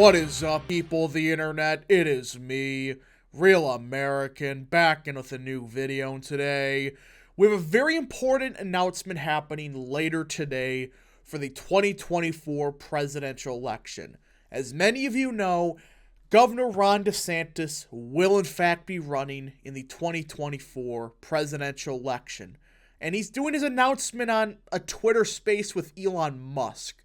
What is up, people of the internet? It is me, Real American, back in with a new video, and today we have a very important announcement happening later today for the 2024 presidential election. As many of you know, Governor Ron DeSantis will in fact be running in the 2024 presidential election, and he's doing his announcement on a Twitter space with Elon Musk.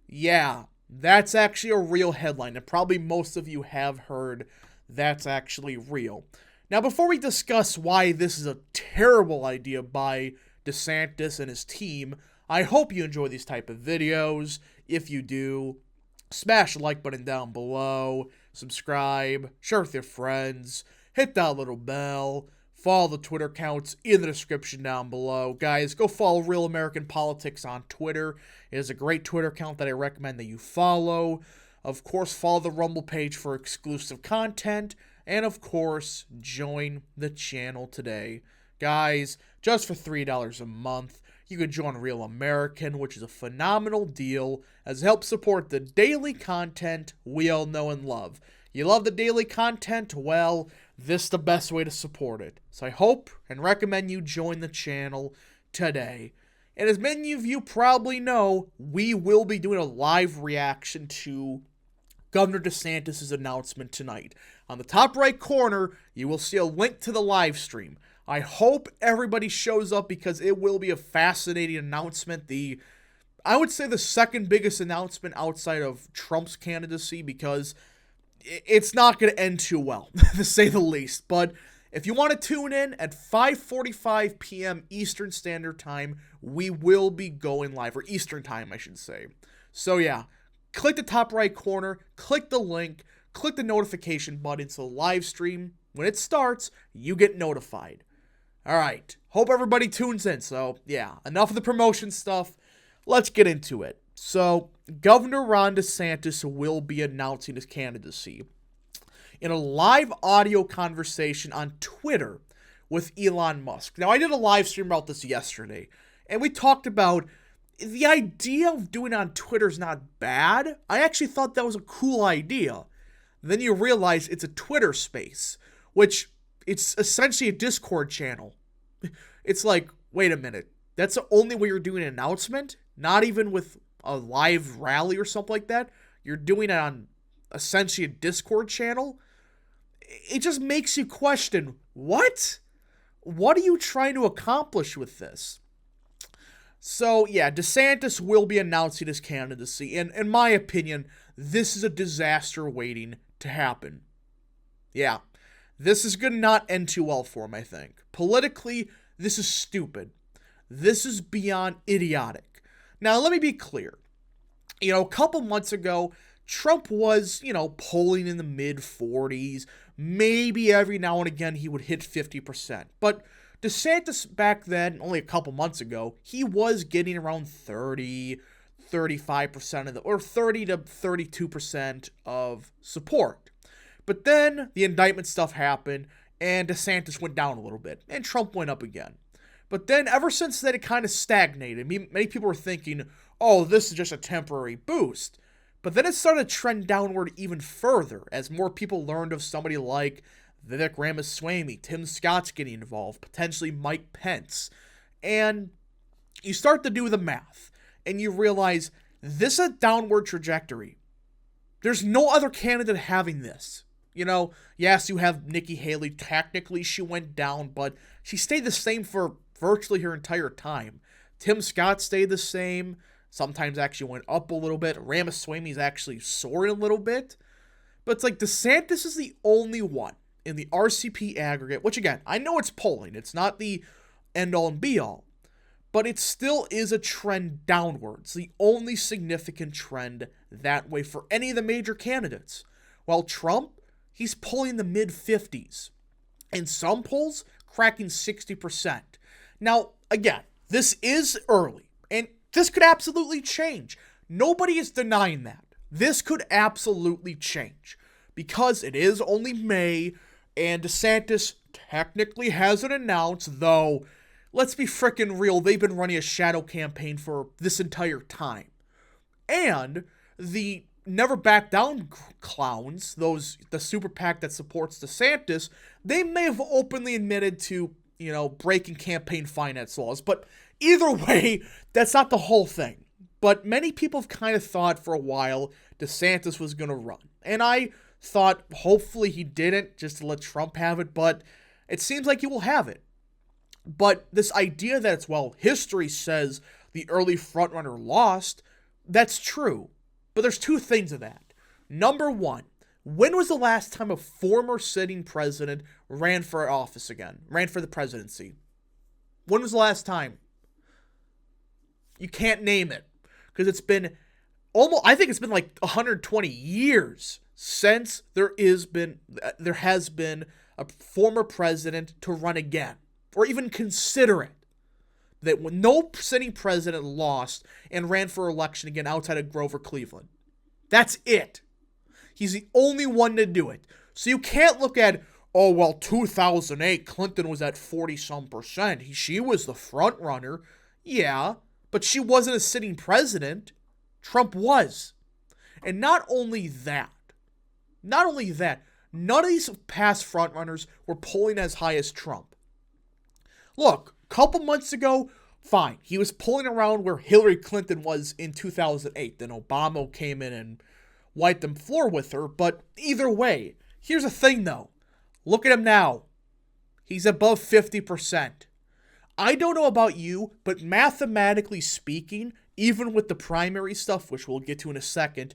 Yeah, that's actually a real headline, and probably most of you have heard that's actually real. Now, before we discuss why this is a terrible idea by DeSantis and his team, I hope you enjoy these type of videos. If you do, smash the like button down below, subscribe, share with your friends, hit that little bell, follow the Twitter accounts in the description down below. Guys, go follow Real American Politics on Twitter. It is a great Twitter account that I recommend that you follow. Of course, follow the Rumble page for exclusive content. And of course, join the channel today. Guys, just for $3 a month, you can join Real American, which is a phenomenal deal as it helps support the daily content we all know and love. You love the daily content? Well, this is the best way to support it. So I hope and recommend you join the channel today. And as many of you probably know, we will be doing a live reaction to Governor DeSantis' announcement tonight. On the top right corner, you will see a link to the live stream. I hope everybody shows up because it will be a fascinating announcement. I would say the second biggest announcement outside of Trump's candidacy, because it's not going to end too well, to say the least. But if you want to tune in at 5:45 p.m. Eastern Standard Time, we will be going live, or Eastern Time, I should say. So yeah, click the top right corner, click the link, click the notification button so the live stream, when it starts, you get notified. All right, hope everybody tunes in. So yeah, enough of the promotion stuff. Let's get into it. So, Governor Ron DeSantis will be announcing his candidacy in a live audio conversation on Twitter with Elon Musk. Now, I did a live stream about this yesterday, and we talked about the idea of doing it on Twitter is not bad. I actually thought that was a cool idea. Then you realize it's a Twitter space, which it's essentially a Discord channel. It's like, wait a minute, that's the only way you're doing an announcement? Not even with a live rally or something like that? You're doing it on essentially a Discord channel? It just makes you question, what? What are you trying to accomplish with this? So, yeah, DeSantis will be announcing his candidacy, and in my opinion, this is a disaster waiting to happen. Yeah, this is going to not end too well for him, I think. Politically, this is stupid. This is beyond idiotic. Now, let me be clear. A couple months ago, Trump was, polling in the mid-40s. Maybe every now and again he would hit 50%. But DeSantis back then, only a couple months ago, he was getting around 30, 35% of or 30 to 32% of support. But then the indictment stuff happened, and DeSantis went down a little bit, and Trump went up again. But then, ever since then, it kind of stagnated. Many people were thinking, oh, this is just a temporary boost. But then it started to trend downward even further as more people learned of somebody like Vivek Ramaswamy, Tim Scott's getting involved, potentially Mike Pence. And you start to do the math, and you realize this is a downward trajectory. There's no other candidate having this. Yes, you have Nikki Haley. Technically, she went down, but she stayed the same for virtually her entire time. Tim Scott stayed the same, sometimes actually went up a little bit. Ramaswamy's actually soared a little bit. But it's like DeSantis is the only one in the RCP aggregate, which again, I know it's polling. It's not the end-all and be-all. But it still is a trend downwards. The only significant trend that way for any of the major candidates. While Trump, he's pulling the mid-50s. In some polls, cracking 60%. Now, again, this is early, and this could absolutely change. Nobody is denying that. This could absolutely change, because it is only May, and DeSantis technically hasn't announced, though, let's be frickin' real, they've been running a shadow campaign for this entire time. And the never back down clowns, the super PAC that supports DeSantis, they may have openly admitted to, breaking campaign finance laws. But either way, that's not the whole thing. But many people have kind of thought for a while DeSantis was going to run. And I thought hopefully he didn't, just to let Trump have it, but it seems like he will have it. But this idea that history says the early frontrunner lost, that's true. But there's two things of that. Number one, when was the last time a former sitting president ran for office again? Ran for the presidency? When was the last time? You can't name it. Because it's been I think it's been like 120 years since there has been a former president to run again. Or even consider it. That when no sitting president lost and ran for election again outside of Grover Cleveland. That's it. He's the only one to do it. So you can't look at, 2008, Clinton was at 40-some%. She was the front runner. Yeah, but she wasn't a sitting president. Trump was. And not only that, none of these past frontrunners were polling as high as Trump. Look, a couple months ago, fine, he was pulling around where Hillary Clinton was in 2008. Then Obama came in and wiped the floor with her. But either way, here's the thing though. Look at him now. He's above 50%. I don't know about you, but mathematically speaking, even with the primary stuff, which we'll get to in a second,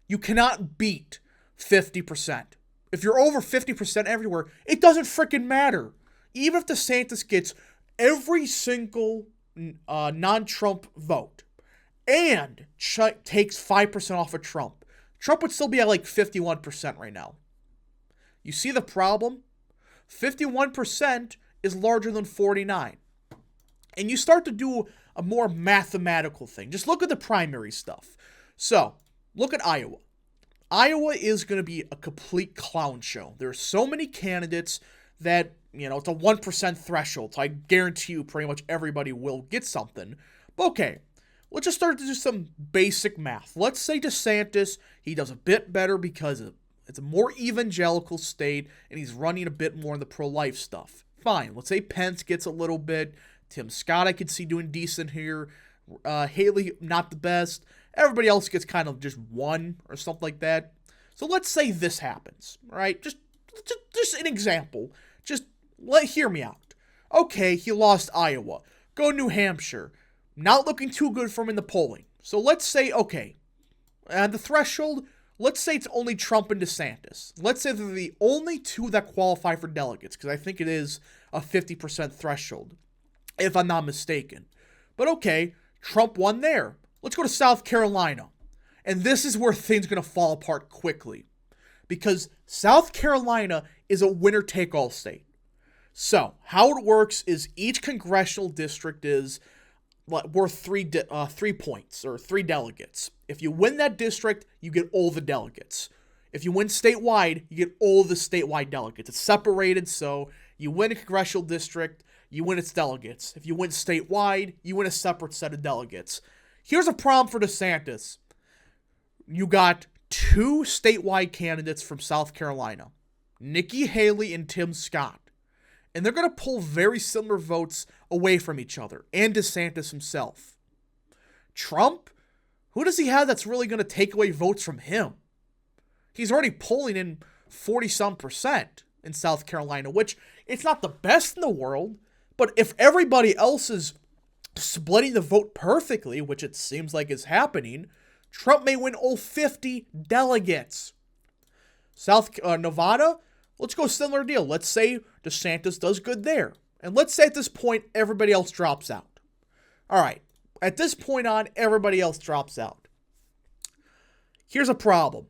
you cannot beat 50%. If you're over 50% everywhere, it doesn't freaking matter. Even if DeSantis gets every single non-Trump vote and takes 5% off of Trump, Trump would still be at like 51% right now. You see the problem? 51% is larger than 49. And you start to do a more mathematical thing. Just look at the primary stuff. So, look at Iowa. Iowa is going to be a complete clown show. There are so many candidates that, it's a 1% threshold. So I guarantee you pretty much everybody will get something. But okay, let's just start to do some basic math. Let's say DeSantis, he does a bit better because it's a more evangelical state and he's running a bit more in the pro-life stuff. Fine. Let's say Pence gets a little bit. Tim Scott I could see doing decent here. Haley, not the best. Everybody else gets kind of just 1 or something like that. So let's say this happens, right? Just an example. Just hear me out. Okay, he lost Iowa. Go New Hampshire. Not looking too good for him in the polling. So let's say, okay, the threshold, let's say it's only Trump and DeSantis. Let's say they're the only two that qualify for delegates, because I think it is a 50% threshold, if I'm not mistaken. But okay, Trump won there. Let's go to South Carolina. And this is where things are going to fall apart quickly. Because South Carolina is a winner-take-all state. So, how it works is each congressional district is worth 3 points, or 3 delegates. If you win that district, you get all the delegates. If you win statewide, you get all the statewide delegates. It's separated, so you win a congressional district, you win its delegates. If you win statewide, you win a separate set of delegates. Here's a problem for DeSantis. You got 2 statewide candidates from South Carolina, Nikki Haley and Tim Scott. And they're going to pull very similar votes away from each other, and DeSantis himself. Trump, who does he have that's really going to take away votes from him? He's already pulling in 40-some% in South Carolina, which it's not the best in the world, but if everybody else is splitting the vote perfectly, which it seems like is happening, Trump may win all 50 delegates. Nevada, let's go similar deal. Let's say DeSantis does good there. And let's say at this point, everybody else drops out. All right. At this point on, everybody else drops out. Here's a problem.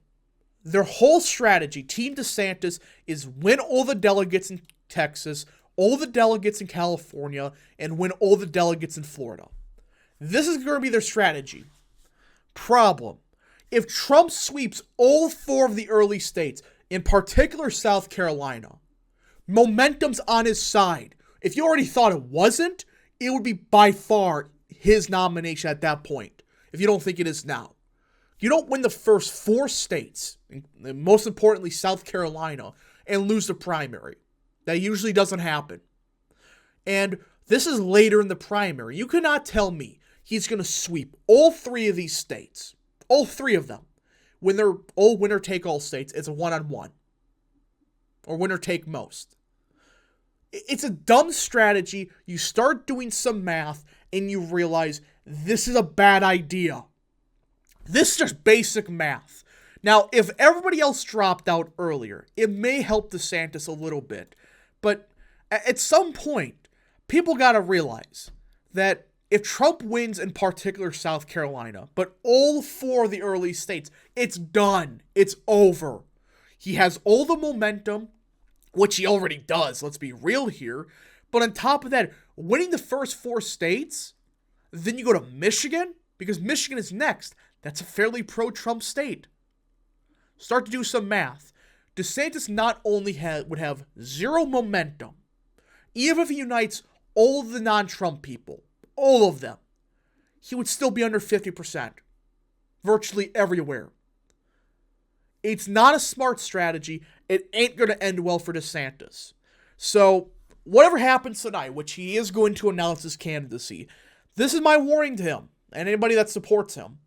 Their whole strategy, Team DeSantis, is win all the delegates in Texas, all the delegates in California, and win all the delegates in Florida. This is going to be their strategy. Problem. If Trump sweeps all 4 of the early states, in particular South Carolina, momentum's on his side. If you already thought it wasn't, it would be by far his nomination at that point, if you don't think it is now. You don't win the first 4 states, and most importantly South Carolina, and lose the primary. That usually doesn't happen. And this is later in the primary. You cannot tell me he's going to sweep all 3 of these states. All 3 of them. When they're all winner-take-all states, it's a one-on-one. Or winner-take-most. It's a dumb strategy. You start doing some math, and you realize this is a bad idea. This is just basic math. Now, if everybody else dropped out earlier, it may help DeSantis a little bit. But at some point, people got to realize that if Trump wins in particular South Carolina, but all 4 of the early states, it's done. It's over. He has all the momentum, which he already does, let's be real here. But on top of that, winning the first 4 states, then you go to Michigan, because Michigan is next. That's a fairly pro-Trump state. Start to do some math. DeSantis not only would have 0 momentum, even if he unites all the non-Trump people, all of them, he would still be under 50%. Virtually everywhere. It's not a smart strategy. It ain't going to end well for DeSantis. So, whatever happens tonight, which he is going to announce his candidacy, this is my warning to him and anybody that supports him.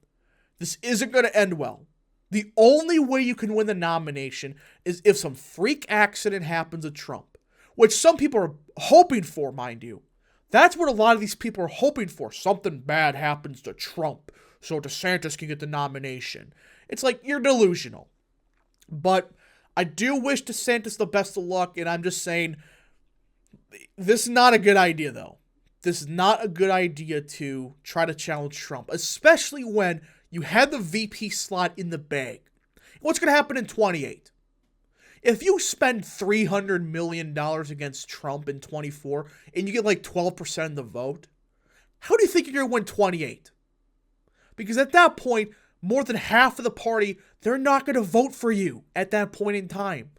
This isn't going to end well. The only way you can win the nomination is if some freak accident happens to Trump, which some people are hoping for, mind you. That's what a lot of these people are hoping for. Something bad happens to Trump so DeSantis can get the nomination. It's like, you're delusional. But I do wish DeSantis the best of luck, and I'm just saying, this is not a good idea, though. This is not a good idea to try to challenge Trump, especially when you had the VP slot in the bag. What's going to happen in 28? If you spend $300 million against Trump in 24 and you get like 12% of the vote, how do you think you're going to win 28? Because at that point, more than half of the party, they're not going to vote for you at that point in time.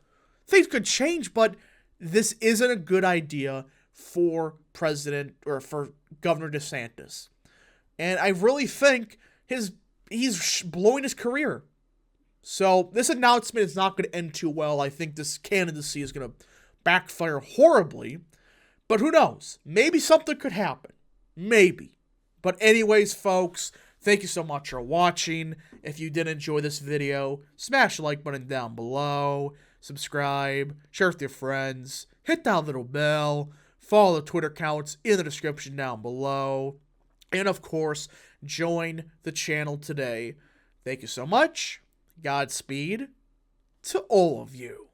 Things could change, but this isn't a good idea for President or for Governor DeSantis. And I really think he's blowing his career. So this announcement is not going to end too well. I think this candidacy is going to backfire horribly. But who knows? Maybe something could happen. Maybe. But anyways, folks, thank you so much for watching. If you did enjoy this video, smash the like button down below. Subscribe. Share with your friends. Hit that little bell. Follow the Twitter accounts in the description down below. And of course, join the channel today. Thank you so much. Godspeed to all of you.